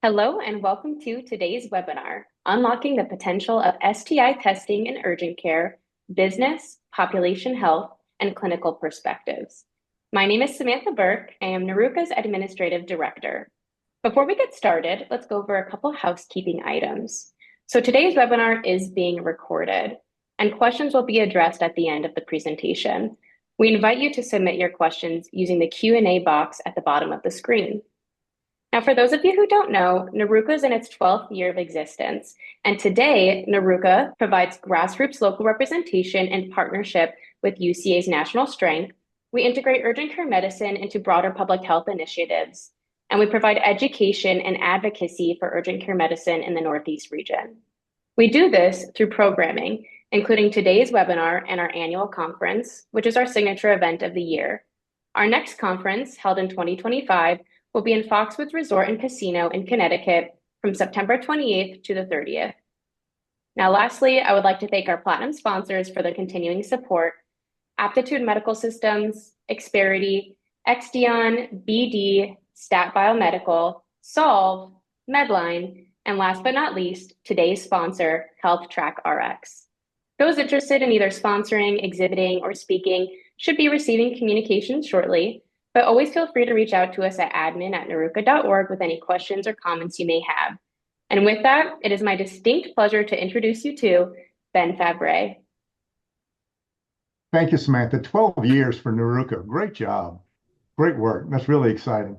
Hello and welcome to today's webinar, Unlocking the Potential of STI Testing in Urgent Care, Business, Population Health, and Clinical Perspectives. My name is Samantha Burke. I am NERUCA's Administrative Director. Before we get started, let's go over a couple housekeeping items. So today's webinar is being recorded, and questions will be addressed at the end of the presentation. We invite you to submit your questions using the Q&A box at the bottom of the screen. Now, for those of you who don't know, NERUCA is in its 12th year of existence, and today, NERUCA provides grassroots local representation in partnership with UCA's National Strength. We integrate urgent care medicine into broader public health initiatives, and we provide education and advocacy for urgent care medicine in the Northeast region. We do this through programming, including today's webinar and our annual conference, which is our signature event of the year. Our next conference, held in 2025, will be in Foxwoods Resort and Casino in Connecticut from September 28th to the 30th. Now, lastly, I would like to thank our platinum sponsors for their continuing support: Aptitude Medical Systems, Xperity, Exdion, BD, Stat Biomedical, Solve, Medline, and last but not least, today's sponsor, Health Track RX. Those interested in either sponsoring, exhibiting, or speaking should be receiving communications shortly, but always feel free to reach out to us at admin@neruca.org with any questions or comments you may have. And with that, it is my distinct pleasure to introduce you to Ben Fabre. Thank you, Samantha. 12 years for NERUCA. Great job. Great work. That's really exciting.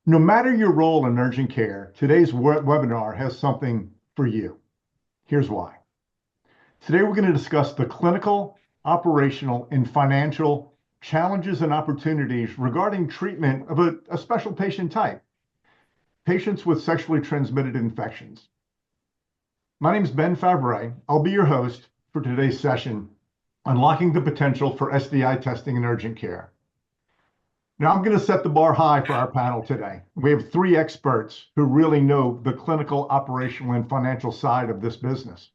No matter your role in urgent care, today's webinar has something for you. Here's why. Today, we're going to discuss the clinical, operational, and financial challenges and opportunities regarding treatment of a special patient type, patients with sexually transmitted infections. My name is Ben Fabre. I'll be your host for today's session, Unlocking the Potential for STI Testing in Urgent Care. Now, I'm going to set the bar high for our panel today. We have three experts who really know the clinical, operational, and financial side of this business.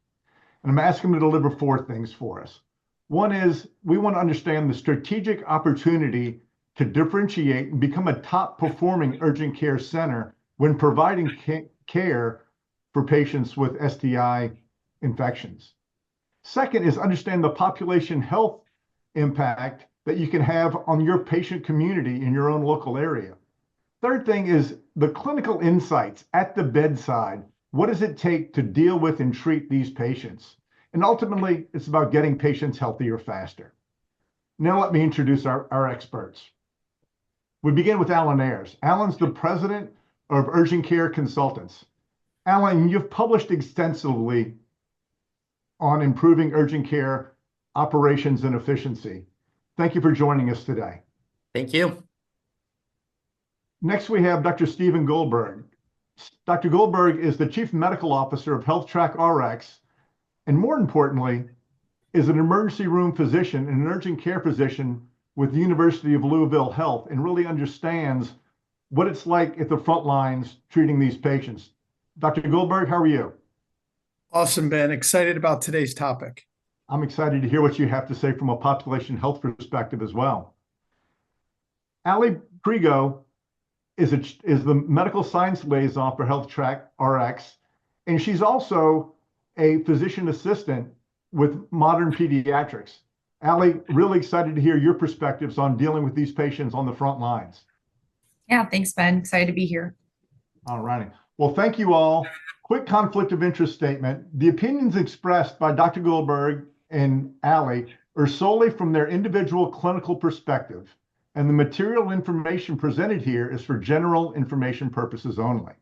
And I'm asking them to deliver four things for us. One is we want to understand the strategic opportunity to differentiate and become a top performing urgent care center when providing care for patients with STI infections. Second is understand the population health impact that you can have on your patient community in your own local area. Third thing is the clinical insights at the bedside. What does it take to deal with and treat these patients? And ultimately, it's about getting patients healthier faster. Now let me introduce our experts. We begin with Alan Ayers. Alan's the president of Urgent Care Consultants. Alan, you've published extensively on improving urgent care operations and efficiency. Thank you for joining us today. Thank you. Next, we have Dr. Stephen Goldberg. Dr. Goldberg is the Chief Medical Officer of Health Track RX, and more importantly, is an emergency room physician and an urgent care physician with the University of Louisville Health, and really understands what it's like at the front lines treating these patients. Dr. Goldberg, how are you? Awesome, Ben. Excited about today's topic. I'm excited to hear what you have to say from a population health perspective as well. Ali Prigo is the medical science liaison for Health Track RX, and she's also a physician assistant with Modern Pediatrics. Ali, really excited to hear your perspectives on dealing with these patients on the front lines. Yeah, thanks, Ben. Excited to be here. All righty. Well, thank you all. Quick conflict of interest statement. The opinions expressed by Dr. Goldberg and Ali are solely from their individual clinical perspective, and the material information presented here is for general information purposes only.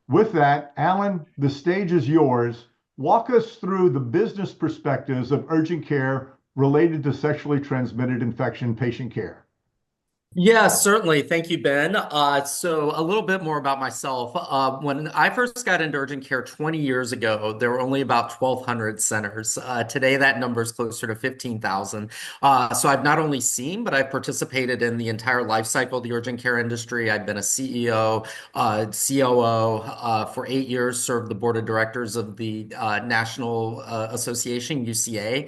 With that, Alan, the stage is yours. Walk us through the business perspectives of urgent care related to sexually transmitted infection patient care. Yeah, certainly. Thank you, Ben. So a little bit more about myself. When I first got into urgent care 20 years ago, there were only about 1,200 centers. Today, that number is closer to 15,000. So I've not only seen, but I've participated in the entire life cycle of the urgent care industry. I've been a CEO, COO for 8 years, served the board of directors of the National Association, UCA,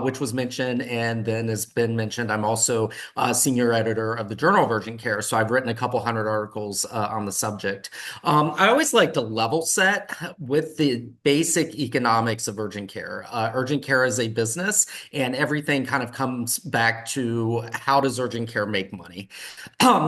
which was mentioned. And then, as Ben mentioned, I'm also senior editor of of the Journal of Urgent Care, so I've written a couple hundred articles on the subject. I always like to level set with the basic economics of urgent care. Urgent care is a business, and everything kind of comes back to how does urgent care make money?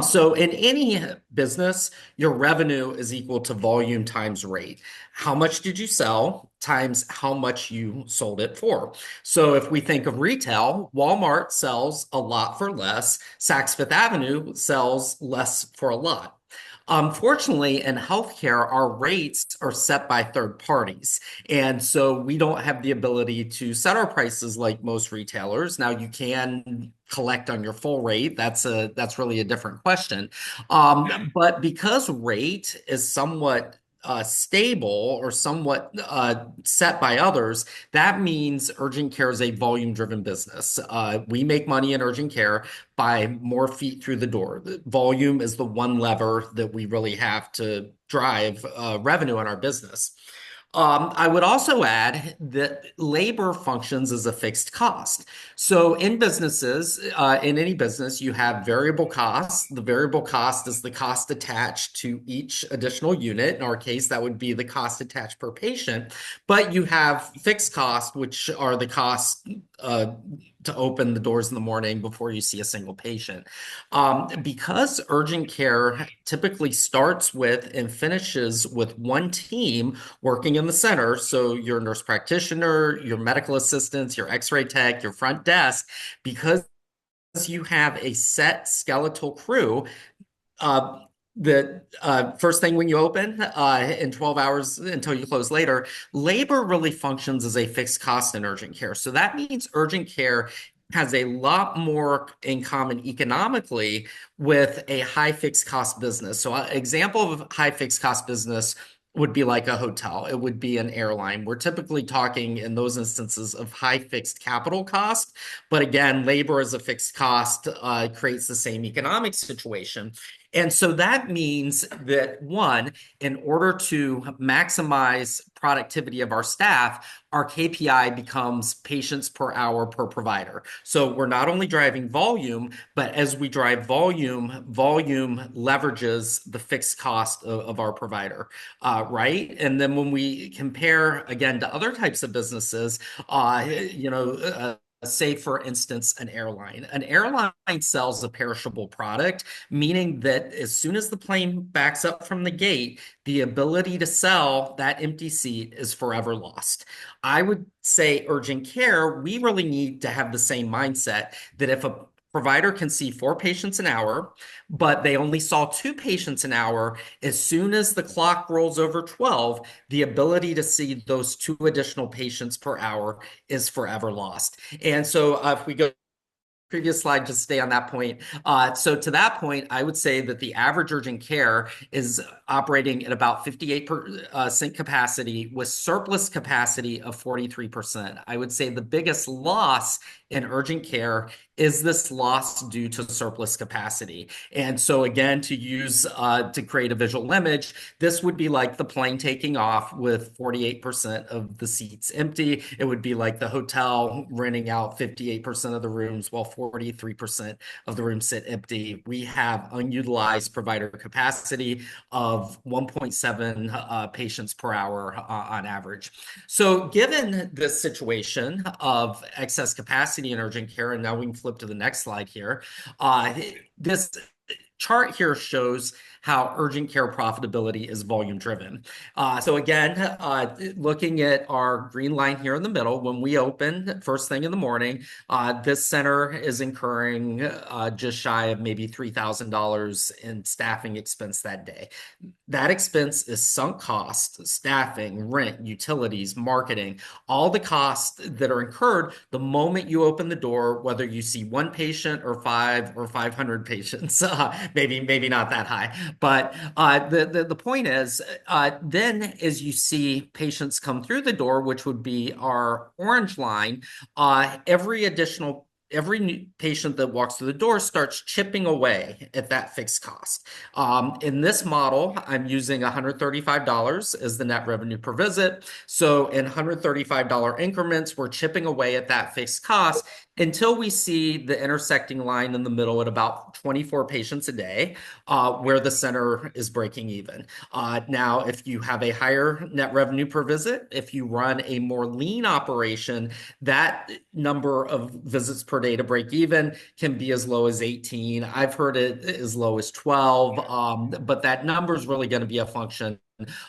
So in any business, your revenue is equal to volume times rate. How much did you sell times how much you sold it for? So if we think of retail, Walmart sells a lot for less. Saks Fifth Avenue sells less for a lot. Unfortunately, in healthcare, our rates are set by third parties. And so we don't have the ability to set our prices like most retailers. Now you can collect on your full rate. That's really a different question. But because rate is somewhat stable or somewhat set by others, that means urgent care is a volume-driven business. We make money in urgent care by more feet through the door. The volume is the one lever that we really have to drive revenue in our business. I would also add that labor functions as a fixed cost. So in businesses, in any business, you have variable costs. The variable cost is the cost attached to each additional unit. In our case, that would be the cost attached per patient. But you have fixed costs, which are the costs to open the doors in the morning before you see a single patient. Because urgent care typically starts with and finishes with one team working in the center, so your nurse practitioner, your medical assistants, your x-ray tech, your front desk, because you have a set skeletal crew, the first thing when you open in 12 hours until you close later, labor really functions as a fixed cost in urgent care. So that means urgent care has a lot more in common economically with a high fixed cost business. So an example of a high fixed cost business would be like a hotel. It would be an airline. We're typically talking in those instances of high fixed capital cost. But again, labor as a fixed cost creates the same economic situation. And so that means that, one, in order to maximize productivity of our staff, our KPI becomes patients per hour per provider. So we're not only driving volume, but as we drive volume, volume leverages the fixed cost of our provider, right? And then when we compare, again, to other types of businesses, say, for instance, an airline. An airline sells a perishable product, meaning that as soon as the plane backs up from the gate, the ability to sell that empty seat is forever lost. I would say urgent care, we really need to have the same mindset that if a provider can see 4 patients an hour, but they only saw 2 patients an hour, as soon as the clock rolls over 12, the ability to see those 2 additional patients per hour is forever lost. And so if we go previous slide, just stay on that point. So to that point, I would say that the average urgent care is operating at about 58% capacity with surplus capacity of 43%. I would say the biggest loss in urgent care is this loss due to surplus capacity. And so again, to use to create a visual image, this would be like the plane taking off with 48% of the seats empty. It would be like the hotel renting out 58% of the rooms while 43% of the rooms sit empty. We have unutilized provider capacity of 1.7 patients per hour on average. So given this situation of excess capacity in urgent care, and now we can flip to the next slide here, this chart here shows how urgent care profitability is volume driven. So again, looking at our green line here in the middle, when we open first thing in the morning, this center is incurring just shy of maybe $3,000 in staffing expense that day. That expense is sunk costs, staffing, rent, utilities, marketing, all the costs that are incurred the moment you open the door, whether you see 1 patient or 5 or 500 patients, maybe not that high. But the point is, then as you see patients come through the door, which would be our orange line, every new patient that walks through the door starts chipping away at that fixed cost. In this model, I'm using $135 as the net revenue per visit. So in $135 increments, we're chipping away at that fixed cost. until we see the intersecting line in the middle at about 24 patients a day, where the center is breaking even. Now, if you have a higher net revenue per visit, if you run a more lean operation, that number of visits per day to break even can be as low as 18. I've heard it as low as 12, but that number is really going to be a function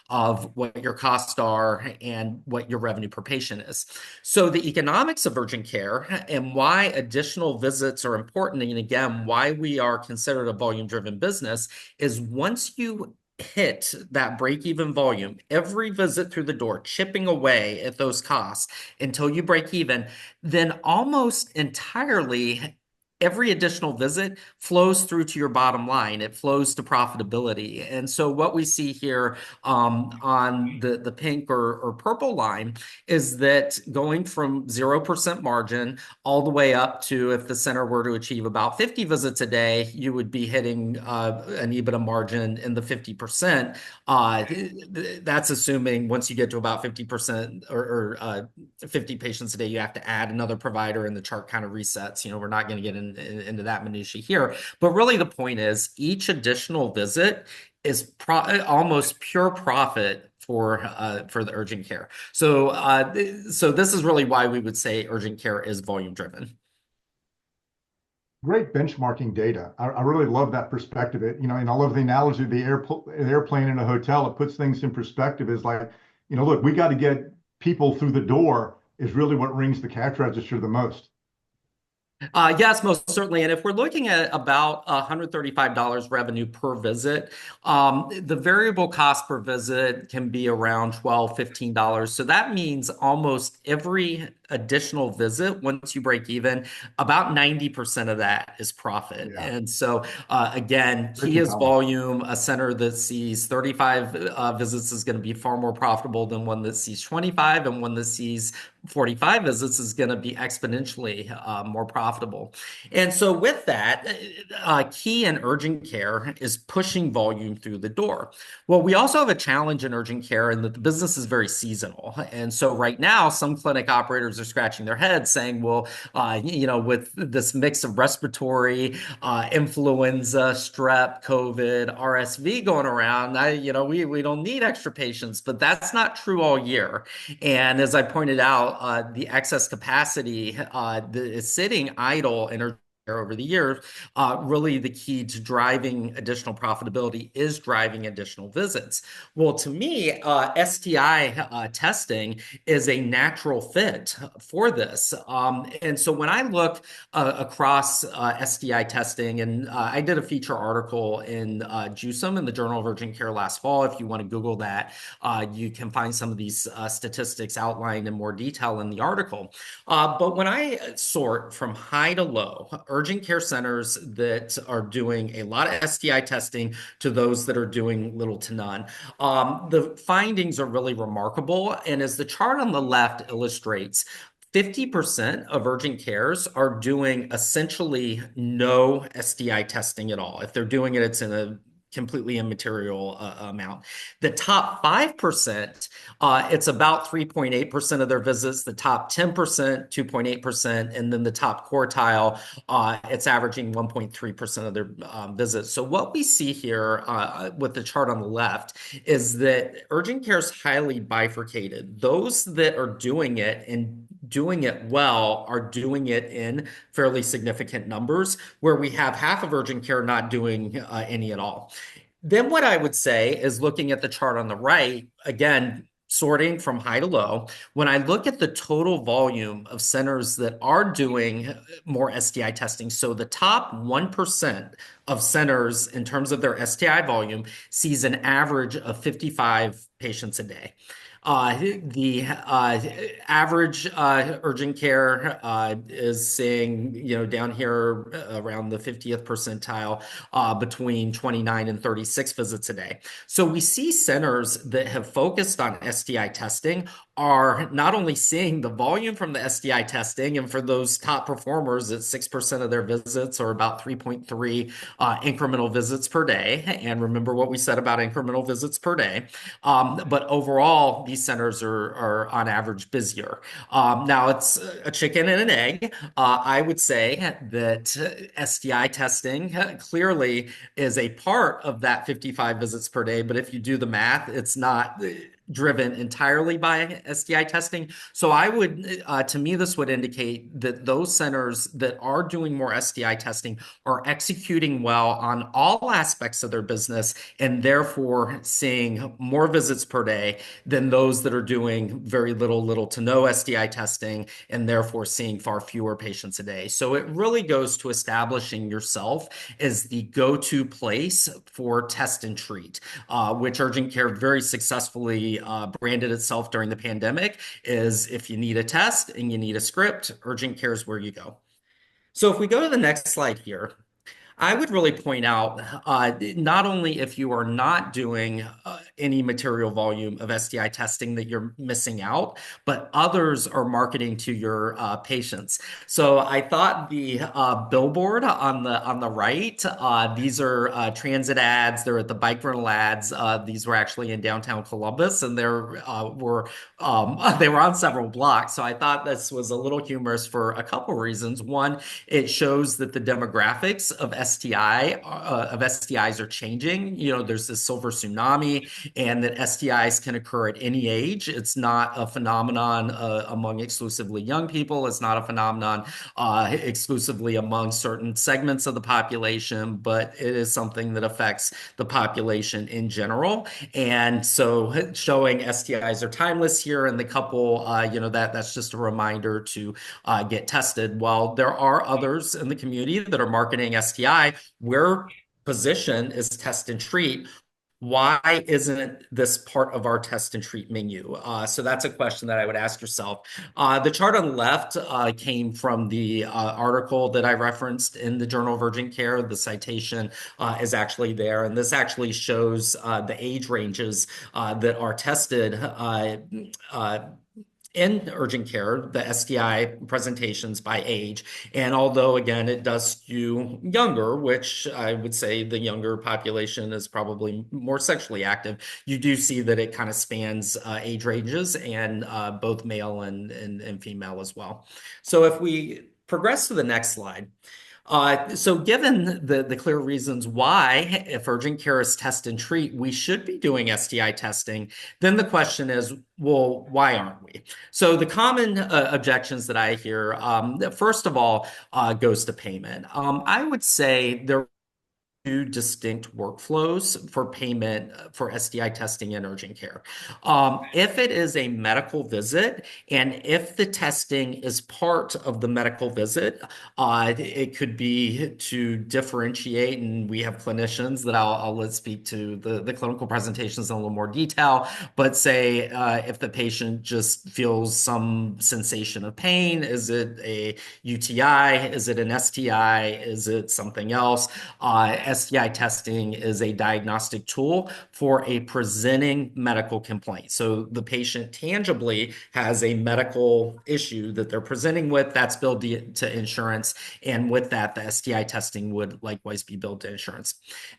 of what your costs are and what your revenue per patient is. So the economics of urgent care and why additional visits are important, and again, why we are considered a volume-driven business, is once you hit that break-even volume, every visit through the door, chipping away at those costs until you break even, then almost entirely every additional visit flows through to your bottom line. It flows to profitability. And so what we see here on the pink or purple line is that going from 0% margin all the way up to, if the center were to achieve about 50 visits a day, you would be hitting an EBITDA margin in the 50%. That's assuming once you get to about 50% or 50 patients a day, you have to add another provider and the chart kind of resets. We're not going to get into that minutiae here. But really the point is each additional visit is almost pure profit for the urgent care. So this is really why we would say urgent care is volume driven. Great benchmarking data. I really love that perspective. And I love the analogy of the airplane in a hotel. It puts things in perspective. Is like, look, we got to get people through the door is really what rings the cash register the most. Yes, most certainly. And if we're looking at about $135 revenue per visit, the variable cost per visit can be around $12, $15. So that means almost every additional visit, once you break even, about 90% of that is profit. Yeah. And so again, key is volume. A center that sees 35 visits is going to be far more profitable than one that sees 25, and one that sees 45 visits is going to be exponentially more profitable. And so with that, key in urgent care is pushing volume through the door. Well, we also have a challenge in urgent care in that the business is very seasonal. And so right now, some clinic operators are scratching their heads saying, well, with this mix of respiratory, influenza, strep, COVID, RSV going around, we don't need extra patients, but that's not true all year. And as I pointed out, the excess capacity that is sitting idle in over the years, really the key to driving additional profitability is driving additional visits. Well, to me, STI testing is a natural fit for this. And so when I look across STI testing, and I did a feature article in JUSM in the Journal of Urgent Care last fall. If you want to Google that, you can find some of these statistics outlined in more detail in the article. But when I sort from high to low, urgent care centers that are doing a lot of STI testing to those that are doing little to none, the findings are really remarkable. And as the chart on the left illustrates, 50% of urgent cares are doing essentially no STI testing at all. If they're doing it, it's in a completely immaterial amount. The top 5%, it's about 3.8% of their visits. The top 10%, 2.8%. And then the top quartile, it's averaging 1.3% of their visits. So what we see here with the chart on the left is that urgent care is highly bifurcated. Those that are doing it and doing it well are doing it in fairly significant numbers, where we have half of urgent care not doing any at all. Then what I would say is, looking at the chart on the right, again, sorting from high to low, when I look at the total volume of centers that are doing more STI testing, so the top 1% of centers in terms of their STI volume sees an average of 55 patients a day. The average urgent care is seeing, down here around the 50th percentile, between 29 and 36 visits a day. So we see centers that have focused on STI testing are not only seeing the volume from the STI testing, and for those top performers, it's 6% of their visits or about 3.3 incremental visits per day. And remember what we said about incremental visits per day. But overall, these centers are on average busier. Now, it's a chicken and an egg. I would say that STI testing clearly is a part of that 55 visits per day. But if you do the math, it's not driven entirely by STI testing. So I would, to me, this would indicate that those centers that are doing more STI testing are executing well on all aspects of their business and therefore seeing more visits per day than those that are doing very little to no STI testing and therefore seeing far fewer patients a day. So it really goes to establishing yourself as the go-to place for test and treat, which urgent care very successfully branded itself during the pandemic is if you need a test and you need a script, urgent care is where you go. So if we go to the next slide here, I would really point out not only if you are not doing any material volume of STI testing that you're missing out, but others are marketing to your patients. So I thought the billboard on the right, these are transit ads. They're at the bike rental ads. These were actually in downtown Columbus, and they were on several blocks. So I thought this was a little humorous for a couple reasons. One, it shows that the demographics of STIs are changing. You know, there's this silver tsunami, and that STIs can occur at any age. It's not a phenomenon among exclusively young people. It's not a phenomenon exclusively among certain segments of the population, but it is something that affects the population in general. And so showing STIs are timeless here, and the couple, that's just a reminder to get tested. While there are others in the community that are marketing STI, we're position is test and treat. Why isn't this part of our test and treat menu? So that's a question that I would ask yourself. The chart on the left came from the article that I referenced in the Journal of Urgent Care. The citation is actually there, and this actually shows the age ranges that are tested in urgent care, the STI presentations by age. And although, again, it does skew younger, which I would say the younger population is probably more sexually active, you do see that it kind of spans age ranges and both male and female as well. So if we progress to the next slide, so given the clear reasons why, if urgent care is test and treat, we should be doing STI testing, then the question is, well, why aren't we? So the common objections that I hear, first of all, goes to payment. I would say there two distinct workflows for payment for STI testing in urgent care. If it is a medical visit and if the testing is part of the medical visit, it could be to differentiate, and we have clinicians that I'll let speak to the clinical presentations in a little more detail, but say if the patient just feels some sensation of pain, is it a UTI? Is it an STI? Is it something else? STI testing is a diagnostic tool for a presenting medical complaint. So the patient tangibly has a medical issue that they're presenting with, that's billed to insurance. And with that, the STI testing would likewise be billed to insurance.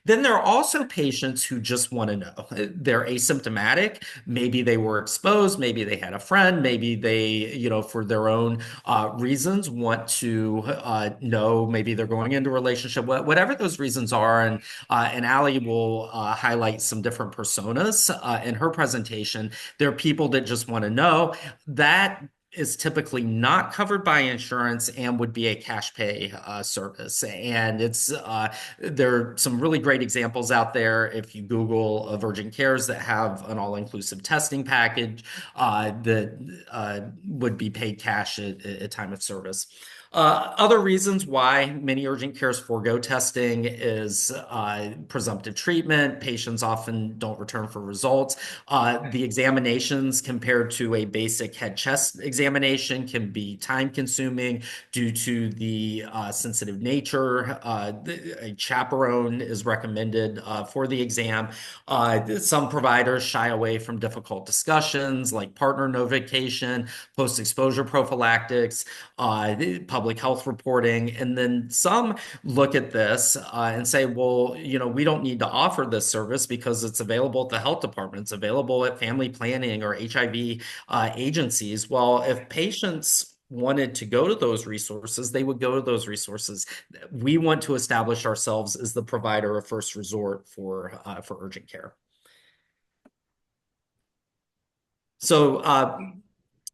Then there are also patients who just want to know. They're asymptomatic. Maybe they were exposed. Maybe they had a friend. Maybe they, for their own reasons want to know. Maybe they're going into a relationship, whatever those reasons are. And Allie will highlight some different personas in her presentation. There are people that just want to know. That is typically not covered by insurance and would be a cash pay service. And there are some really great examples out there. If you Google of urgent cares that have an all-inclusive testing package that would be paid cash at time of service. Other reasons why many urgent cares forego testing is presumptive treatment. Patients often don't return for results. The examinations compared to a basic head chest examination can be time consuming due to the sensitive nature. A chaperone is recommended for the exam. Some providers shy away from difficult discussions like partner notification, post-exposure prophylactics, public health reporting. And then some look at this and say, well, we don't need to offer this service because it's available at the health department, it's available at family planning or HIV agencies. Well, if patients wanted to go to those resources, they would go to those resources. We want to establish ourselves as the provider of first resort for urgent care. So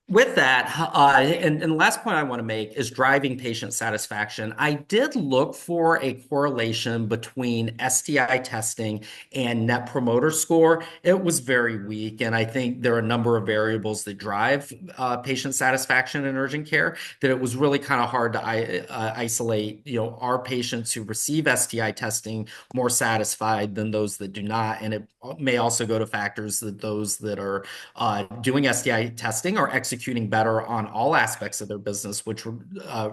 with that, and the last point I want to make is driving patient satisfaction. I did look for a correlation between STI testing and Net Promoter Score. It was very weak, and I think there are a number of variables that drive patient satisfaction in urgent care that it was really kind of hard to isolate, are patients who receive STI testing more satisfied than those that do not? And it may also go to factors that those that are doing STI testing are executing better on all aspects of their business, which would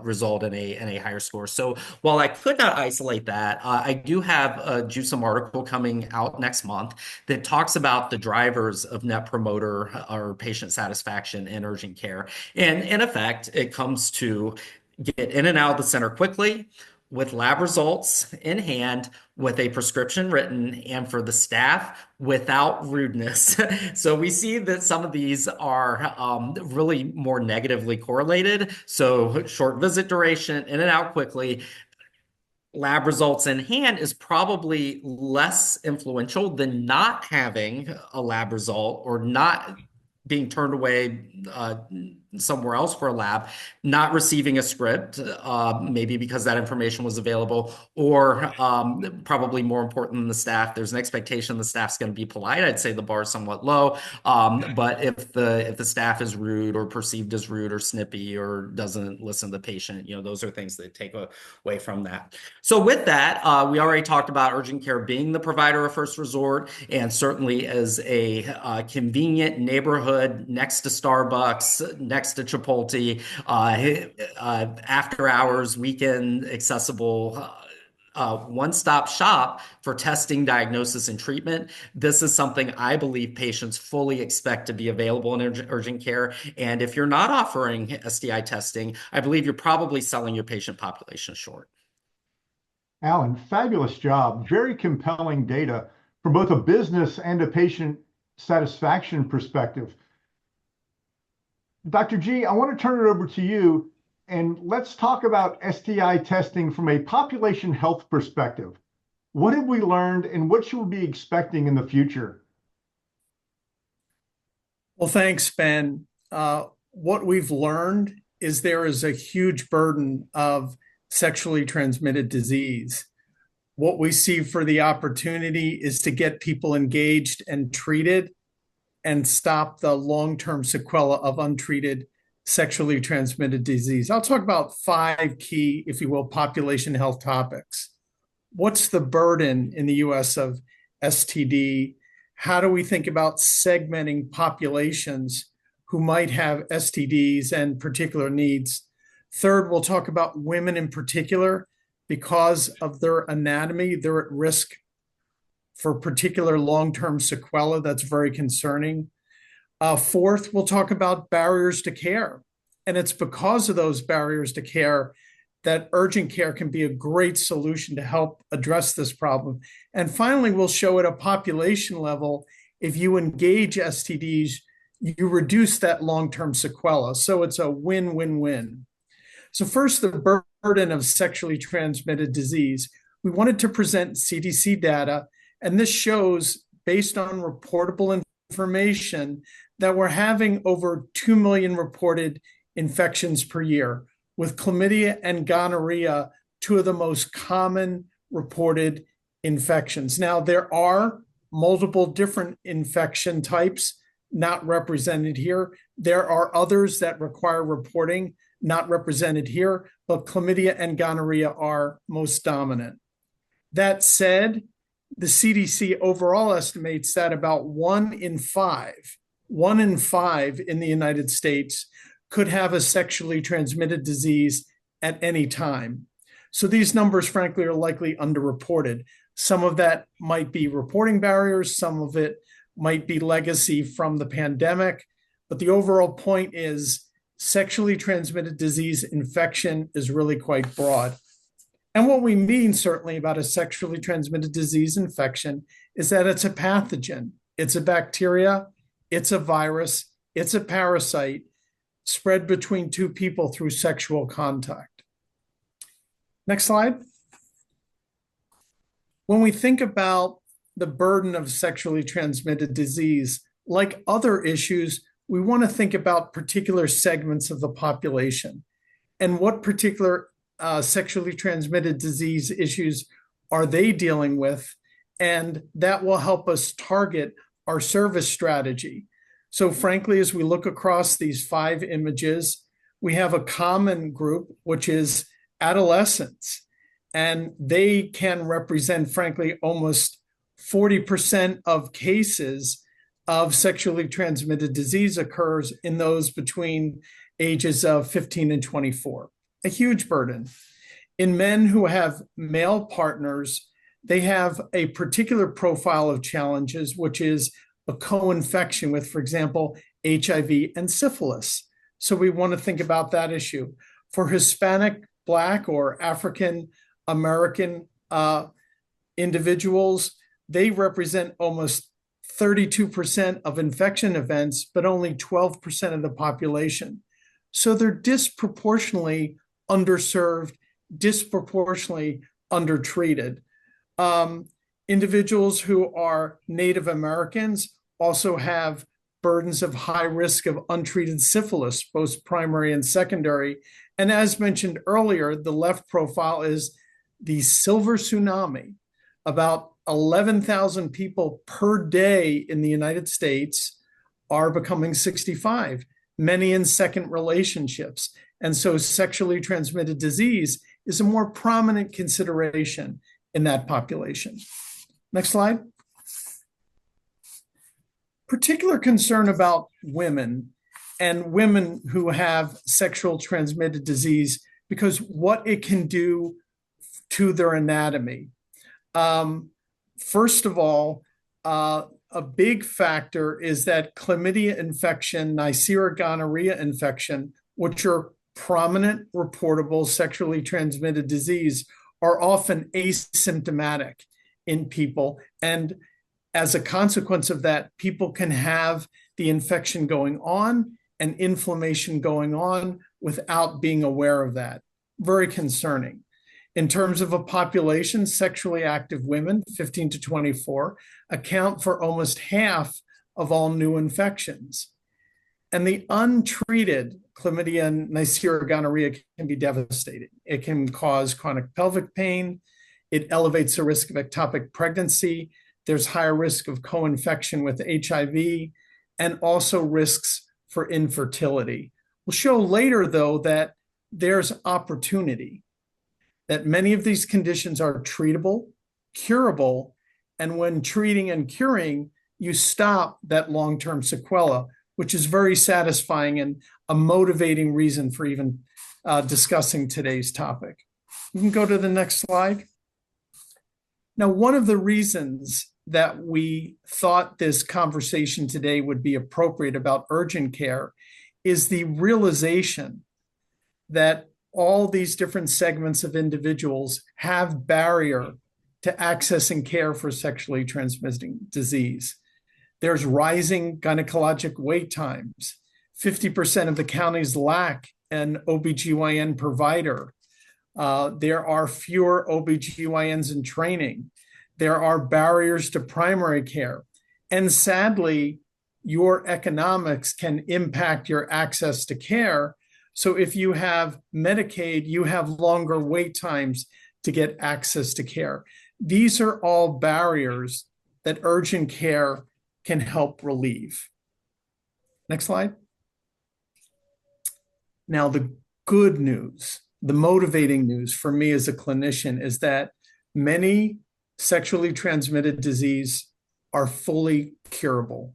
result in a higher score. So while I could not isolate that, I do have a JUSM article coming out next month that talks about the drivers of net promoter or patient satisfaction in urgent care. And in effect, it comes to get in and out of the center quickly, with lab results in hand, with a prescription written, and for the staff without rudeness. So we see that some of these are really more negatively correlated. So short visit duration, in and out quickly, lab results in hand is probably less influential than not having a lab result or not being turned away somewhere else for a lab, not receiving a script, maybe because that information was available, or probably more important than the staff, there's an expectation the staff's going to be polite. I'd say the bar is somewhat low, but if the staff is rude or perceived as rude or snippy or doesn't listen to the patient, those are things that take away from that. So with that, we already talked about urgent care being the provider of first resort, and certainly as a convenient neighborhood next to Starbucks, next to Chipotle, after hours, weekend accessible, one-stop shop for testing, diagnosis, and treatment. This is something I believe patients fully expect to be available in urgent care. And if you're not offering STI testing, I believe you're probably selling your patient population short. Alan, fabulous job. Very compelling data from both a business and a patient satisfaction perspective. Dr. G, I want to turn it over to you, and let's talk about STI testing from a population health perspective. What have we learned, and what should we be expecting in the future? Well, thanks, Ben. What we've learned is there is a huge burden of sexually transmitted disease. What we see for the opportunity is to get people engaged and treated and stop the long-term sequela of untreated sexually transmitted disease. I'll talk about 5 key, if you will, population health topics. What's the burden in the US of STD? How do we think about segmenting populations who might have STDs and particular needs? Third, we'll talk about women in particular. Because of their anatomy, they're at risk for particular long-term sequela that's very concerning. Fourth, we'll talk about barriers to care. And it's because of those barriers to care that urgent care can be a great solution to help address this problem. And finally, we'll show at a population level, if you engage STDs, you reduce that long-term sequela. So it's a win-win-win. So first, the burden of sexually transmitted disease. We wanted to present CDC data, and this shows, based on reportable information, that we're having over 2 million reported infections per year, with chlamydia and gonorrhea, 2 of the most common reported infections. Now, there are multiple different infection types not represented here. There are others that require reporting, not represented here, but chlamydia and gonorrhea are most dominant. That said, the CDC overall estimates that about 1 in 5 in the United States could have a sexually transmitted disease at any time. So these numbers, frankly, are likely underreported. Some of that might be reporting barriers, some of it might be legacy from the pandemic, but the overall point is sexually transmitted disease infection is really quite broad. And what we mean certainly about a sexually transmitted disease infection is that it's a pathogen. It's a bacteria, it's a virus, it's a parasite spread between two people through sexual contact. Next slide. When we think about the burden of sexually transmitted disease, like other issues, we want to think about particular segments of the population and what particular sexually transmitted disease issues are they dealing with, and that will help us target our service strategy. So frankly, as we look across these 5 images, we have a common group, which is adolescents, and they can represent, frankly, almost 40% of cases of sexually transmitted disease occurs in those between ages of 15 and 24. A huge burden. In men who have male partners, they have a particular profile of challenges, which is a co-infection with, for example, HIV and syphilis. So we want to think about that issue. For Hispanic, Black, or African American individuals, they represent almost 32% of infection events, but only 12% of the population. So they're disproportionately underserved, disproportionately undertreated. Individuals who are Native Americans also have burdens of high risk of untreated syphilis, both primary and secondary. And as mentioned earlier, the left profile is the silver tsunami. About 11,000 people per day in the United States are becoming 65, many in second relationships. And so sexually transmitted disease is a more prominent consideration in that population. Next slide. Particular concern about women and women who have sexual transmitted disease because what it can do to their anatomy. First of all, a big factor is that chlamydia infection, Neisseria gonorrhea infection, which are prominent reportable sexually transmitted disease, are often asymptomatic in people. And as a consequence of that, people can have the infection going on and inflammation going on without being aware of that. Very concerning. In terms of a population, sexually active women, 15 to 24, account for almost half of all new infections. And the untreated chlamydia and Neisseria gonorrhea can be devastating. It can cause chronic pelvic pain. It elevates the risk of ectopic pregnancy. There's higher risk of co-infection with HIV and also risks for infertility. We'll show later, though, that there's opportunity, that many of these conditions are treatable, curable, and when treating and curing, you stop that long-term sequela, which is very satisfying and a motivating reason for even discussing today's topic. You can go to the next slide. Now, one of the reasons that we thought this conversation today would be appropriate about urgent care is the realization that all these different segments of individuals have barrier to accessing care for sexually transmitting disease. There's rising gynecologic wait times. 50% of the counties lack an OBGYN provider. There are fewer OBGYNs in training. There are barriers to primary care. And sadly, your economics can impact your access to care. So if you have Medicaid, you have longer wait times to get access to care. These are all barriers that urgent care can help relieve. Next slide. Now, the good news, the motivating news for me as a clinician is that many sexually transmitted disease are fully curable.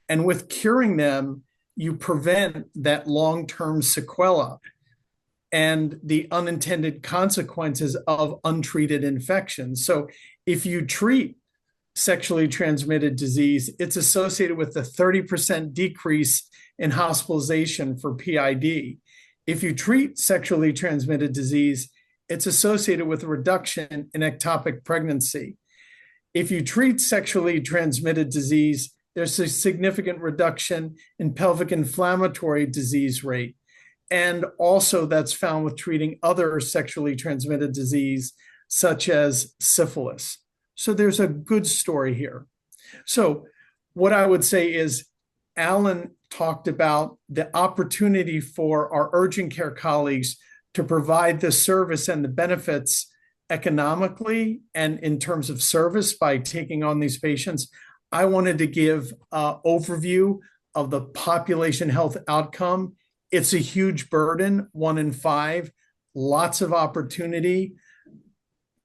And with curing them, you prevent that long-term sequela and the unintended consequences of untreated infections. So if you treat sexually transmitted disease, it's associated with a 30% decrease in hospitalization for PID. If you treat sexually transmitted disease, it's associated with a reduction in ectopic pregnancy. If you treat sexually transmitted disease, there's a significant reduction in pelvic inflammatory disease rate. And also that's found with treating other sexually transmitted disease, such as syphilis. So there's a good story here. So what I would say is Alan talked about the opportunity for our urgent care colleagues to provide the service and the benefits economically and in terms of service by taking on these patients. I wanted to give an overview of the population health outcome. It's a huge burden, 1 in 5, lots of opportunity,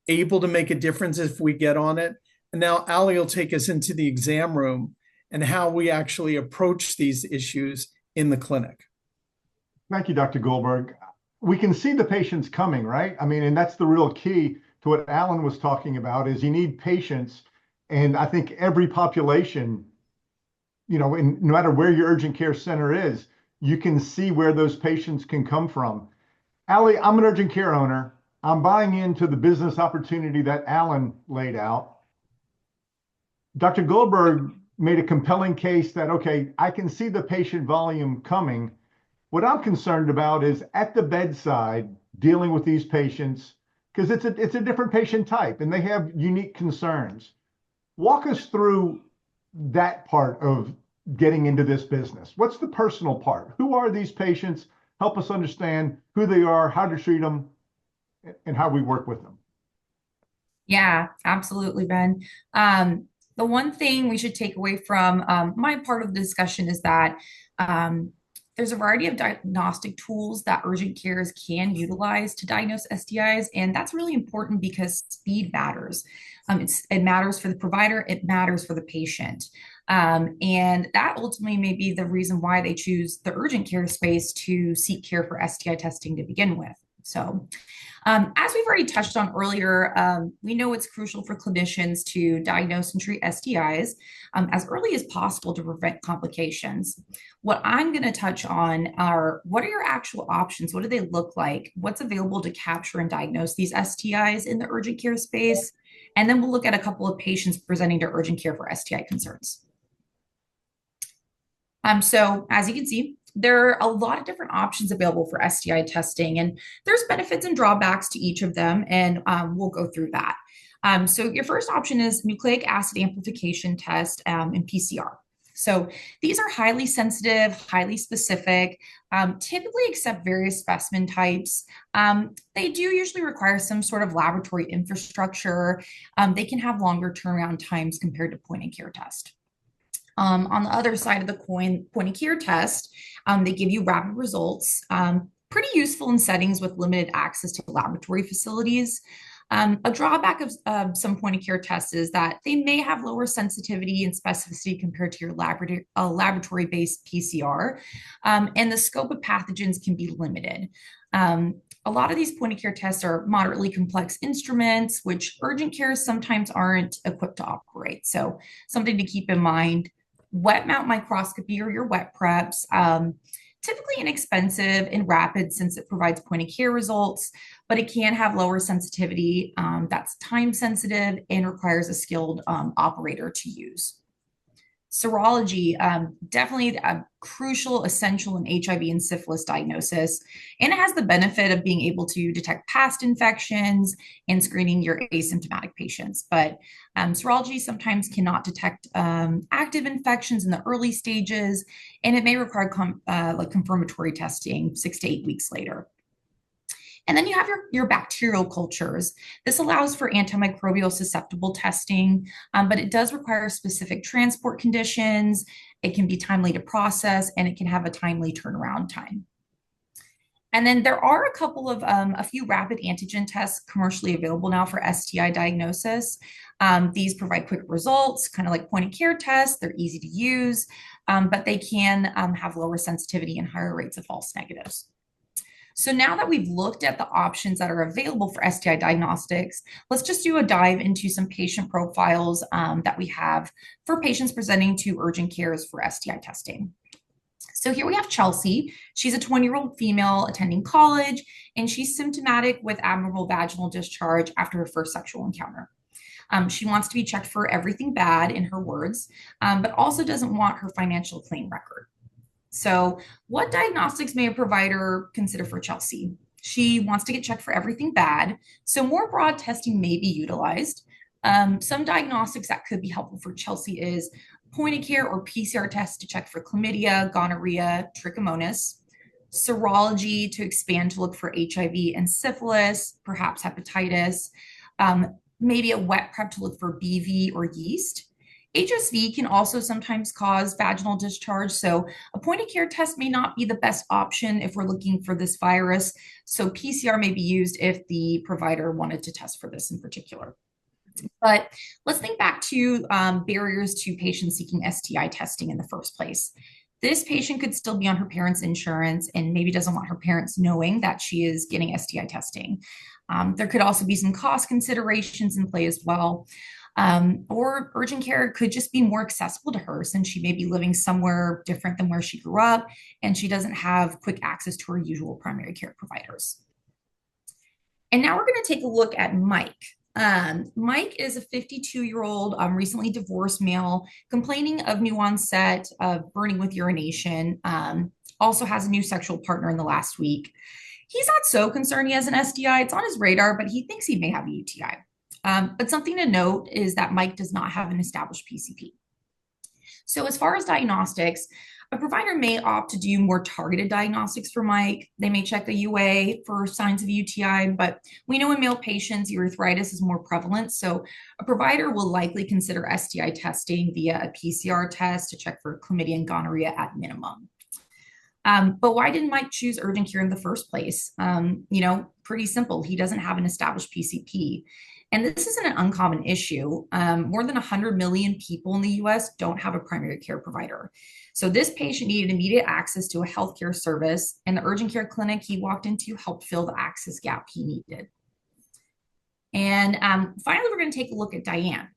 able to make a difference if we get on it. And now Ali will take us into the exam room and how we actually approach these issues in the clinic. Thank you, Dr. Goldberg. We can see the patients coming, right? I mean, and that's the real key to what Alan was talking about is you need patience. And I think every population, no matter where your urgent care center is, you can see where those patients can come from. Ali, I'm an urgent care owner. I'm buying into the business opportunity that Alan laid out. Dr. Goldberg made a compelling case that, okay, I can see the patient volume coming. What I'm concerned about is at the bedside, dealing with these patients, because it's a different patient type and they have unique concerns. Walk us through that part of getting into this business. What's the personal part? Who are these patients? Help us understand who they are, how to treat them, and how we work with them. Yeah, absolutely, Ben. The one thing we should take away from my part of the discussion is that there's a variety of diagnostic tools that urgent cares can utilize to diagnose STIs, and that's really important because speed matters. It matters for the provider, it matters for the patient. And that ultimately may be the reason why they choose the urgent care space to seek care for STI testing to begin with. So as we've already touched on earlier, we know it's crucial for clinicians to diagnose and treat STIs as early as possible to prevent complications. What I'm going to touch on are what are your actual options? What do they look like? What's available to capture and diagnose these STIs in the urgent care space? And then we'll look at a couple of patients presenting to urgent care for STI concerns. So as you can see, there are a lot of different options available for STI testing, and there's benefits and drawbacks to each of them, and we'll go through that. So your first option is nucleic acid amplification test and PCR. So these are highly sensitive, highly specific, typically accept various specimen types. They do usually require some sort of laboratory infrastructure. They can have longer turnaround times compared to point-of-care test. On the other side of the coin, point-of-care test, they give you rapid results, pretty useful in settings with limited access to laboratory facilities. A drawback of some point-of-care tests is that they may have lower sensitivity and specificity compared to your laboratory-based PCR, and the scope of pathogens can be limited. A lot of these point-of-care tests are moderately complex instruments, which urgent cares sometimes aren't equipped to operate. So something to keep in mind. Wet mount microscopy or your wet preps, typically inexpensive and rapid since it provides point of care results, but it can have lower sensitivity that's time sensitive and requires a skilled operator to use. Serology, definitely a crucial, essential in HIV and syphilis diagnosis, and it has the benefit of being able to detect past infections and screening your asymptomatic patients. But serology sometimes cannot detect active infections in the early stages, and it may require confirmatory testing 6 to 8 weeks later. And then you have your bacterial cultures. This allows for antimicrobial susceptible testing, but it does require specific transport conditions. It can be timely to process, and it can have a timely turnaround time. And then there are a couple of a few rapid antigen tests commercially available now for STI diagnosis. These provide quick results, kind of like point of care tests. They're easy to use, but they can have lower sensitivity and higher rates of false negatives. So now that we've looked at the options that are available for STI diagnostics, let's just do a dive into some patient profiles that we have for patients presenting to urgent cares for STI testing. So here we have Chelsea. She's a 20-year-old female attending college, and she's symptomatic with abnormal vaginal discharge after her first sexual encounter. She wants to be checked for everything bad, in her words, but also doesn't want her financial claim record. So what diagnostics may a provider consider for Chelsea? She wants to get checked for everything bad, so more broad testing may be utilized. Some diagnostics that could be helpful for Chelsea is point of care or PCR tests to check for chlamydia, gonorrhea, trichomonas, serology to expand to look for HIV and syphilis, perhaps hepatitis, maybe a wet prep to look for BV or yeast. HSV can also sometimes cause vaginal discharge, so a point of care test may not be the best option if we're looking for this virus. So PCR may be used if the provider wanted to test for this in particular. But let's think back to barriers to patients seeking STI testing in the first place. This patient could still be on her parents' insurance and maybe doesn't want her parents knowing that she is getting STI testing. There could also be some cost considerations in play as well. Or urgent care could just be more accessible to her since she may be living somewhere different than where she grew up and she doesn't have quick access to her usual primary care providers. And now we're going to take a look at Mike. Mike is a 52-year-old recently divorced male complaining of new onset of burning with urination, also has a new sexual partner in the last week. He's not so concerned he has an STI. It's on his radar, but he thinks he may have a UTI. But something to note is that Mike does not have an established PCP. So as far as diagnostics, a provider may opt to do more targeted diagnostics for Mike. They may check a UA for signs of UTI, but we know in male patients, urethritis is more prevalent. So a provider will likely consider STI testing via a PCR test to check for chlamydia and gonorrhea at minimum. But why didn't Mike choose urgent care in the first place? Pretty simple. He doesn't have an established PCP. And this isn't an uncommon issue. More than 100 million people in the US don't have a primary care provider. So this patient needed immediate access to a healthcare service, and the urgent care clinic he walked into helped fill the access gap he needed. And finally, we're going to take a look at Diane.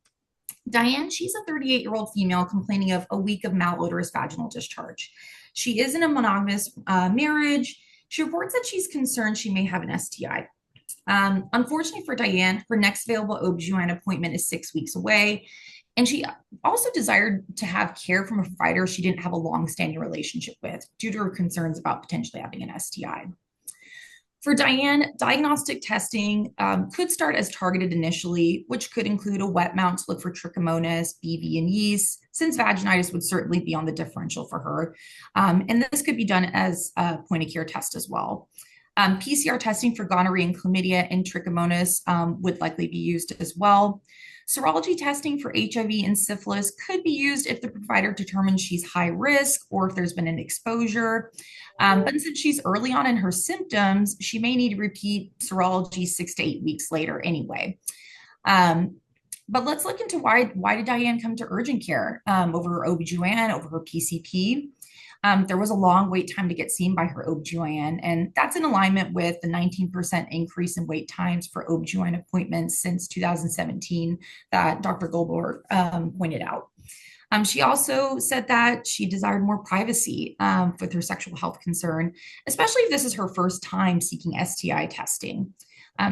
Diane, she's a 38-year-old female complaining of a week of malodorous vaginal discharge. She is in a monogamous marriage. She reports that she's concerned she may have an STI. Unfortunately for Diane, her next available OBGYN appointment is 6 weeks away. And she also desired to have care from a provider she didn't have a long-standing relationship with due to her concerns about potentially having an STI. For Diane, diagnostic testing could start as targeted initially, which could include a wet mount to look for trichomonas, BV, and yeast, since vaginitis would certainly be on the differential for her. And this could be done as a point-of-care test as well. PCR testing for gonorrhea and chlamydia and trichomonas would likely be used as well. Serology testing for HIV and syphilis could be used if the provider determines she's high risk or if there's been an exposure. But since she's early on in her symptoms, she may need to repeat serology 6 to 8 weeks later anyway. But let's look into why did Diane come to urgent care over her OBGYN, over her PCP? There was a long wait time to get seen by her OBGYN, and that's in alignment with the 19% increase in wait times for OBGYN appointments since 2017 that Dr. Goldberg pointed out. She also said that she desired more privacy with her sexual health concern, especially if this is her first time seeking STI testing.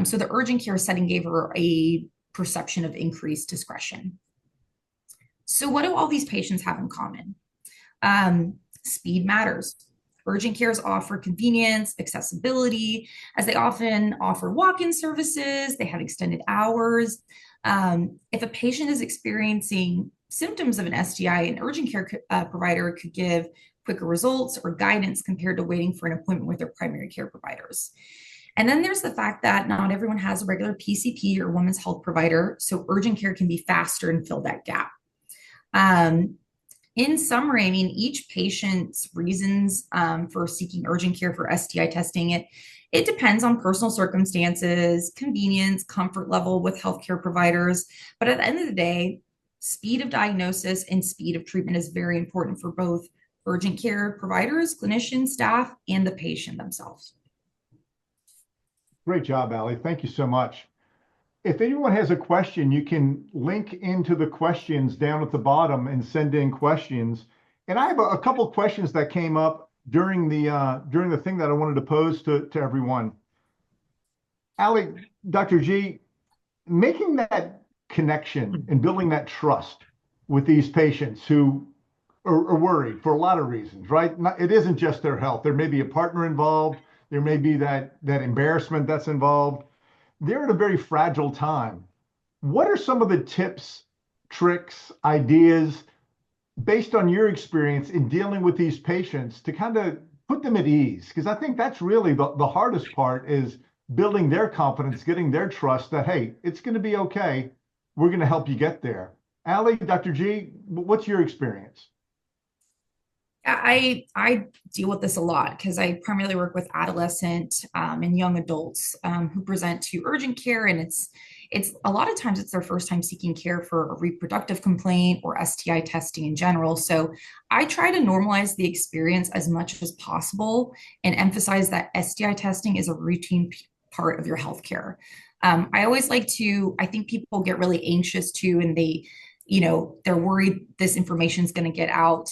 So the urgent care setting gave her a perception of increased discretion. So what do all these patients have in common? Speed matters. Urgent cares offer convenience, accessibility, as they often offer walk-in services, they have extended hours. If a patient is experiencing symptoms of an STI, an urgent care provider could give quicker results or guidance compared to waiting for an appointment with their primary care providers. And then there's the fact that not everyone has a regular PCP or women's health provider, so urgent care can be faster and fill that gap. In summary, I mean, each patient's reasons for seeking urgent care for STI testing, it depends on personal circumstances, convenience, comfort level with healthcare providers. But at the end of the day, speed of diagnosis and speed of treatment is very important for both urgent care providers, clinicians, staff, and the patient themselves. Great job, Allie. Thank you so much. If anyone has a question, you can link into the questions down at the bottom and send in questions. And I have a couple of questions that came up during the thing that I wanted to pose to everyone. Allie, Dr. G, making that connection and building that trust with these patients who are worried for a lot of reasons, right? It isn't just their health. There may be a partner involved. There may be that embarrassment that's involved. They're at a very fragile time. What are some of the tips, tricks, ideas based on your experience in dealing with these patients to kind of put them at ease? Because I think that's really the hardest part, is building their confidence, getting their trust that, hey, it's going to be okay. We're going to help you get there. Allie, Dr. G, what's your experience? I deal with this a lot because I primarily work with adolescent and young adults who present to urgent care, and it's a lot of times it's their first time seeking care for a reproductive complaint or STI testing in general. So I try to normalize the experience as much as possible and emphasize that STI testing is a routine part of your healthcare. I always like to, I think people get really anxious too, and they're worried this information is going to get out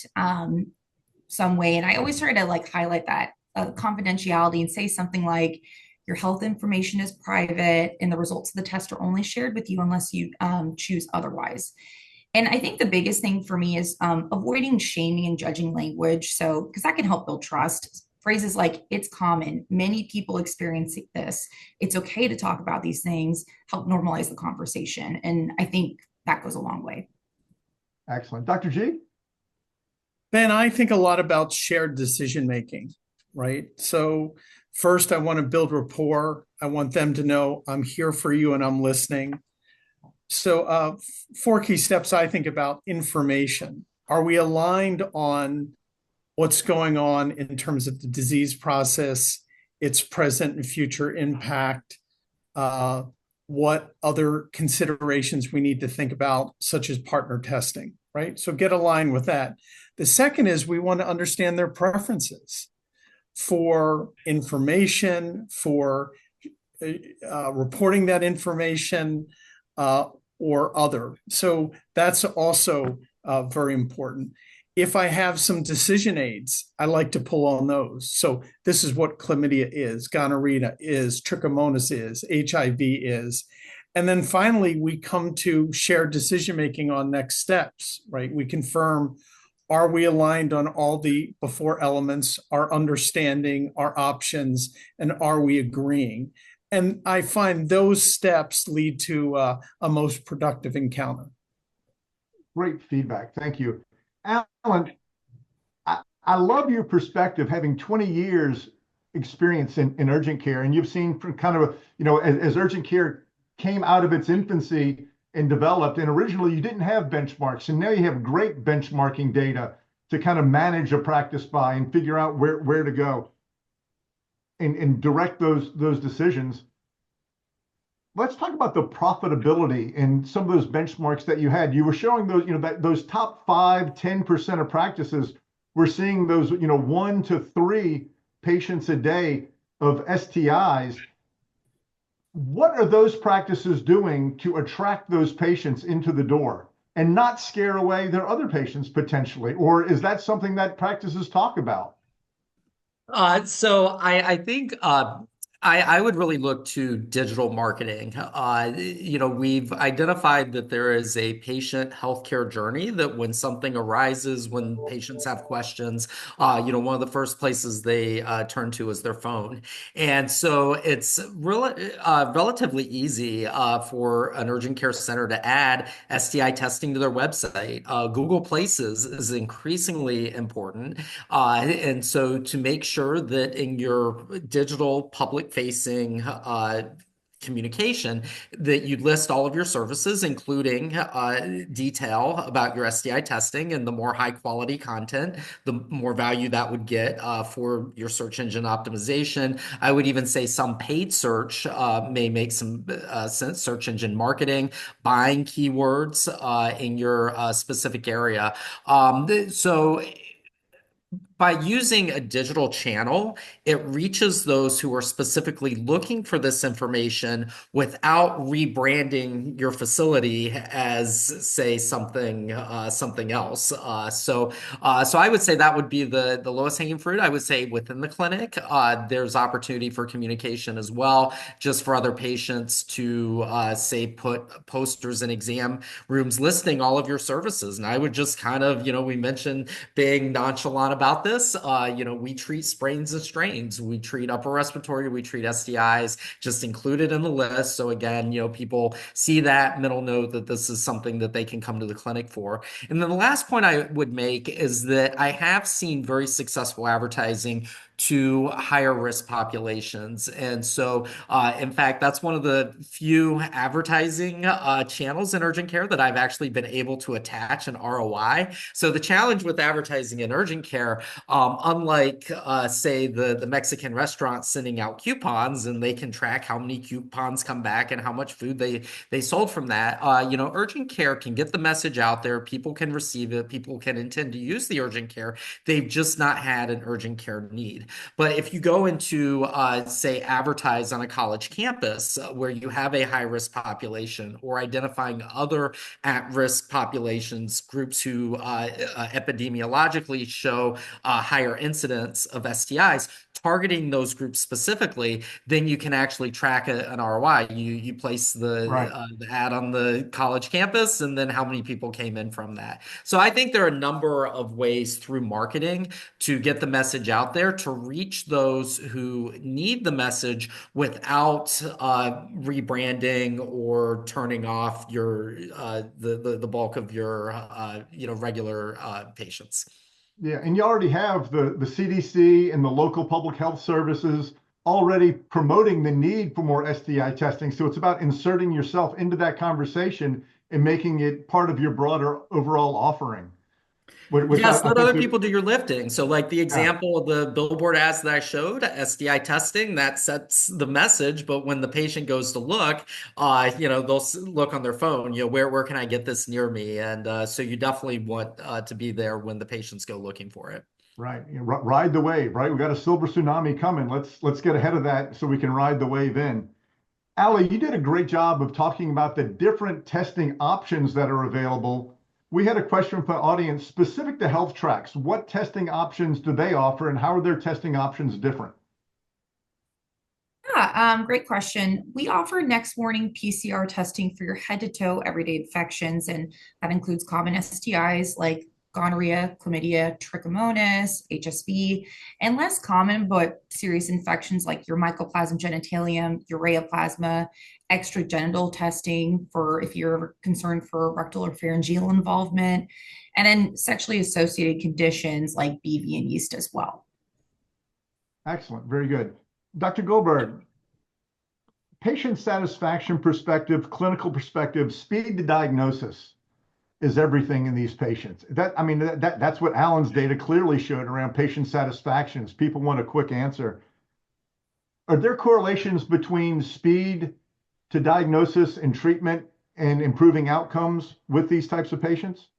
some way. And I always try to like highlight that confidentiality and say something like, your health information is private and the results of the test are only shared with you unless you choose otherwise. And I think the biggest thing for me is avoiding shaming and judging language. So, because that can help build trust. Phrases like, it's common, many people experience this, it's okay to talk about these things, help normalize the conversation. And I think that goes a long way. Excellent. Dr. G? Ben, I think a lot about shared decision-making, right? So first, I want to build rapport. I want them to know I'm here for you and I'm listening. So 4 key steps I think about: information. Are we aligned on what's going on in terms of the disease process, its present and future impact, what other considerations we need to think about, such as partner testing, right? So get aligned with that. The second is we want to understand their preferences for information, for reporting that information, or other. So that's also very important. If I have some decision aids, I like to pull on those. So this is what chlamydia is, gonorrhea is, trichomonas is, HIV is. And then finally, we come to shared decision-making on next steps, right? We confirm, are we aligned on all the before elements, our understanding, our options, and are we agreeing? And I find those steps lead to a most productive encounter. Great feedback. Thank you. Alan, I love your perspective, having 20 years experience in urgent care, and you've seen from kind of, as urgent care came out of its infancy and developed, and originally you didn't have benchmarks, and now you have great benchmarking data to kind of manage a practice by and figure out where to go and direct those decisions. Let's talk about the profitability and some of those benchmarks that you had. You were showing those, those top 5, 10% of practices, we're seeing those, 1 to 3 patients a day of STIs. What are those practices doing to attract those patients into the door and not scare away their other patients potentially? Or is that something that practices talk about? So I think I would really look to digital marketing. We've identified that there is a patient healthcare journey, that when something arises, when patients have questions, one of the first places they turn to is their phone. And so it's really relatively easy for an urgent care center to add STI testing to their website. Google Places is increasingly important. And so to make sure that in your digital public facing communication, that you list all of your services, including detail about your STI testing, and the more high quality content, the more value that would get for your search engine optimization. I would even say some paid search may make some sense, search engine marketing, buying keywords in your specific area. So by using a digital channel, it reaches those who are specifically looking for this information without rebranding your facility as, say, something else. So I would say that would be the lowest hanging fruit. I would say within the clinic, there's opportunity for communication as well, just for other patients to say put posters in exam rooms listing all of your services. And I would just kind of, we mentioned being nonchalant about this. We treat sprains and strains. We treat upper respiratory. We treat STIs, just included in the list. So again, people see that mental note that this is something that they can come to the clinic for. And then the last point I would make is that I have seen very successful advertising to higher risk populations. And so, in fact, that's one of the few advertising channels in urgent care that I've actually been able to attach an ROI. So the challenge with advertising in urgent care, unlike, say, the Mexican restaurants sending out coupons, and they can track how many coupons come back and how much food they sold from that, urgent care can get the message out there. People can receive it. People can intend to use the urgent care. They've just not had an urgent care need. But if you go into, say, advertise on a college campus where you have a high-risk population, or identifying other at-risk populations, groups who epidemiologically show higher incidence of STIs, targeting those groups specifically, then you can actually track an ROI. You place the ad on the college campus, and then how many people came in from that. So I think there are a number of ways through marketing to get the message out there, to reach those who need the message without rebranding or turning off your the bulk of your regular patients. Yeah, and you already have the CDC and the local public health services already promoting the need for more STI testing. So it's about inserting yourself into that conversation and making it part of your broader overall offering. Yes, let other people do your lifting. So like the example of the billboard ads that I showed, STI testing, that sets the message. But when the patient goes to look, they'll look on their phone, where can I get this near me? And so you definitely want to be there when the patients go looking for it. Right. Ride the wave, right? We got a silver tsunami coming. Let's get ahead of that so we can ride the wave in. Allie, you did a great job of talking about the different testing options that are available. We had a question from the audience specific to health tracks. What testing options do they offer, and how are their testing options different? Yeah, great question. We offer next morning PCR testing for your head to toe everyday infections, and that includes common STIs like gonorrhea, chlamydia, trichomonas, HSV, and less common but serious infections like your mycoplasma genitalium, ureaplasma, extragenital testing for if you're concerned for rectal or pharyngeal involvement, and then sexually associated conditions like BV and yeast as well. Excellent. Very good. Dr. Goldberg, patient satisfaction perspective, clinical perspective, speed to diagnosis is everything in these patients. That's what Alan's data clearly showed around patient satisfaction. Is people want a quick answer. Are there correlations between speed to diagnosis and treatment and improving outcomes with these types of patients?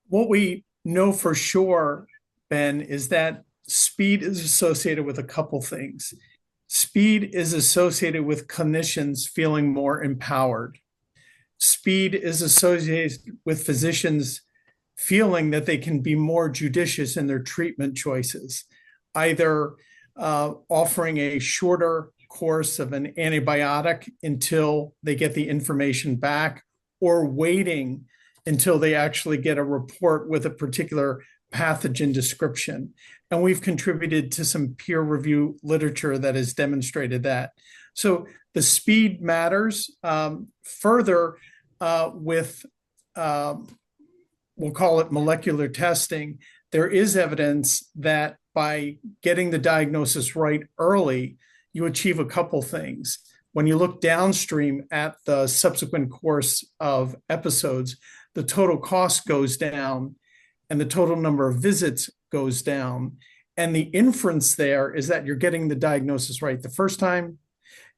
What we know for sure, Ben, is that speed is associated with a couple things. Speed is associated with clinicians feeling more empowered. Speed is associated with physicians feeling that they can be more judicious in their treatment choices, either offering a shorter course of an antibiotic until they get the information back, or waiting until they actually get a report with a particular pathogen description. And we've contributed to some peer review literature that has demonstrated that. So the speed matters. Further, with we'll call it molecular testing, there is evidence that by getting the diagnosis right early, you achieve a couple things. When you look downstream at the subsequent course of episodes, the total cost goes down and the total number of visits goes down. And the inference there is that you're getting the diagnosis right the first time,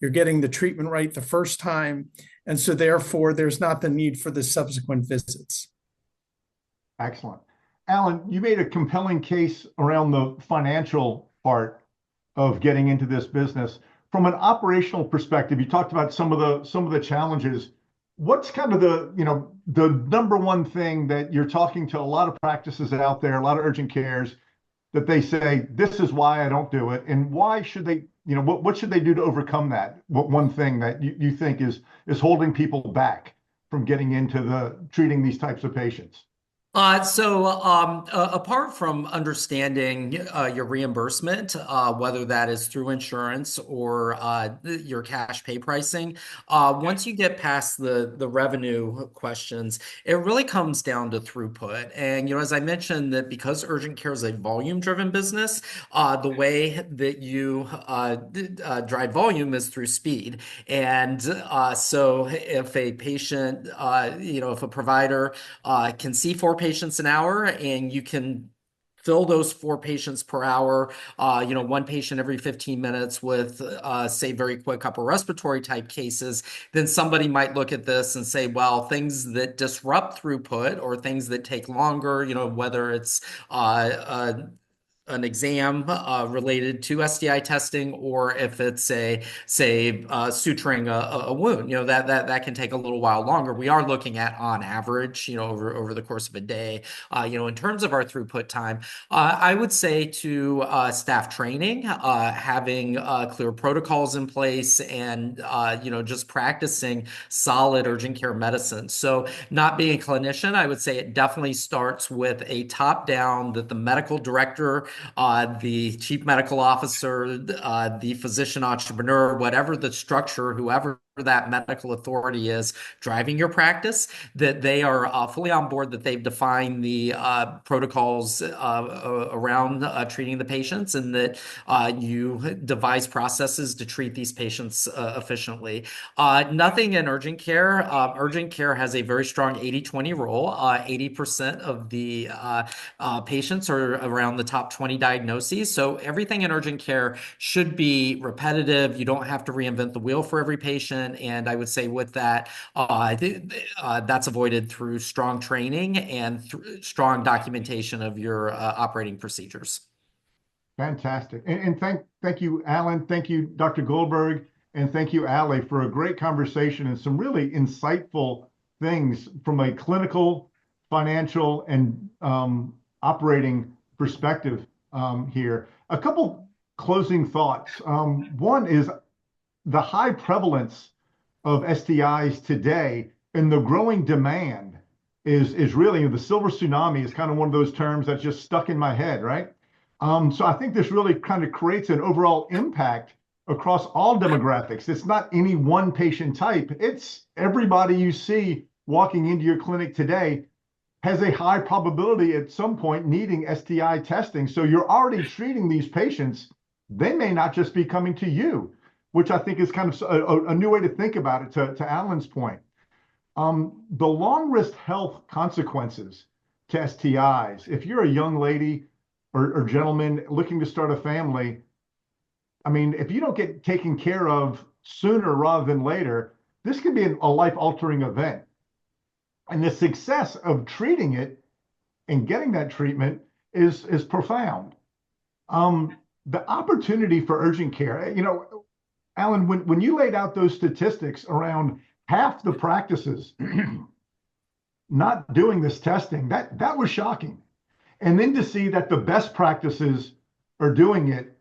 you're getting the treatment right the first time. And so therefore, there's not the need for the subsequent visits. Excellent. Alan, you made a compelling case around the financial part of getting into this business. From an operational perspective, you talked about some of the challenges. What's kind of the number one thing that you're talking to a lot of practices out there, a lot of urgent cares, that they say, this is why I don't do it, and why should they, what should they do to overcome that? What one thing that you think is holding people back from getting into treating these types of patients? Apart from understanding your reimbursement, whether that is through insurance or your cash pay pricing, once you get past the revenue questions, it really comes down to throughput. And as I mentioned, that because urgent care is a volume-driven business, the way that you drive volume is through speed. And so if a patient, if a provider can see 4 patients an hour and you can fill those 4 patients per hour, 1 patient every 15 minutes with, say, very quick upper respiratory type cases, then somebody might look at this and say, well, things that disrupt throughput or things that take longer, whether it's an exam related to STI testing, or if it's say suturing a wound, that can take a little while longer. We are looking at on average, over the course of a day, in terms of our throughput time. I would say to staff training, having clear protocols in place, and just practicing solid urgent care medicine. So not being a clinician, I would say it definitely starts with a top down that the medical director, the chief medical officer, the physician entrepreneur, whatever the structure, whoever that medical authority is driving your practice, that they are fully on board, that they've defined the protocols around treating the patients, and that you devise processes to treat these patients efficiently. Nothing in urgent care. Urgent care has a very strong 80-20 rule. 80% of the patients are around the top 20 diagnoses. So everything in urgent care should be repetitive. You don't have to reinvent the wheel for every patient. And I would say with that, that's avoided through strong training and strong documentation of your operating procedures. Fantastic. And thank you, Alan. Thank you, Dr. Goldberg. And thank you, Ali, for a great conversation and some really insightful things from a clinical, financial, and operating perspective here. A couple closing thoughts. One is the high prevalence of STIs today and the growing demand is really, the silver tsunami is kind of one of those terms that's just stuck in my head, right? So I think this really kind of creates an overall impact across all demographics. It's not any one patient type. It's everybody you see walking into your clinic today has a high probability at some point needing STI testing. So you're already treating these patients. They may not just be coming to you, which I think is kind of a new way to think about it, to Alan's point. The long risk health consequences to STIs, if you're a young lady or gentleman looking to start a family, I mean, if you don't get taken care of sooner rather than later, this can be a life-altering event. And the success of treating it and getting that treatment is profound. The opportunity for urgent care, Alan, when you laid out those statistics around half the practices not doing this testing, that was shocking. And then to see that the best practices are doing it,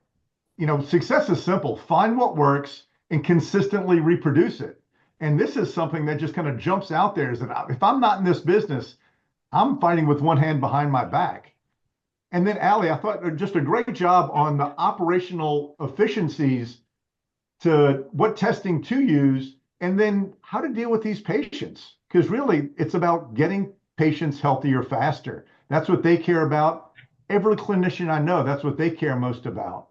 success is simple. Find what works and consistently reproduce it. And this is something that just kind of jumps out there, is that if I'm not in this business, I'm fighting with one hand behind my back. And then Ali, I thought just a great job on the operational efficiencies to what testing to use, and then how to deal with these patients. Because really, it's about getting patients healthier faster. That's what they care about. Every clinician I know, that's what they care most about.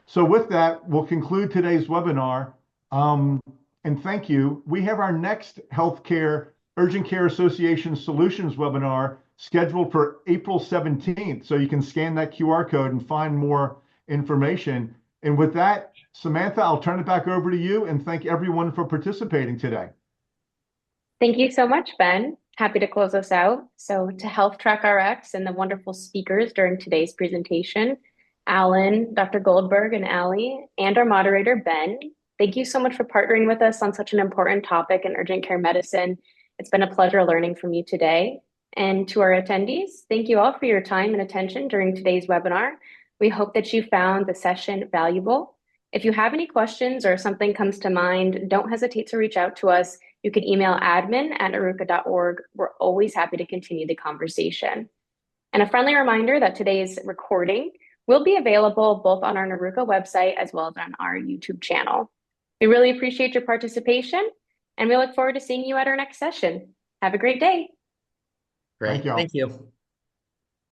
So with that, we'll conclude today's webinar. And thank you. We have our next Healthcare Urgent Care Association Solutions webinar scheduled for April 17th. So you can scan that QR code and find more information. And with that, Samantha, I'll turn it back over to you and thank everyone for participating today. Thank you so much, Ben. Happy to close us out. So to Health Track RX and the wonderful speakers during today's presentation, Alan, Dr. Goldberg, and Allie, and our moderator, Ben, thank you so much for partnering with us on such an important topic in urgent care medicine. It's been a pleasure learning from you today. And to our attendees, thank you all for your time and attention during today's webinar. We hope that you found the session valuable. If you have any questions or something comes to mind, don't hesitate to reach out to us. You can email admin@neruca.org. We're always happy to continue the conversation. And a friendly reminder that today's recording will be available both on our NERUCA website as well as on our YouTube channel. We really appreciate your participation, and we look forward to seeing you at our next session. Have a great day. Great. Thank you. Thank you.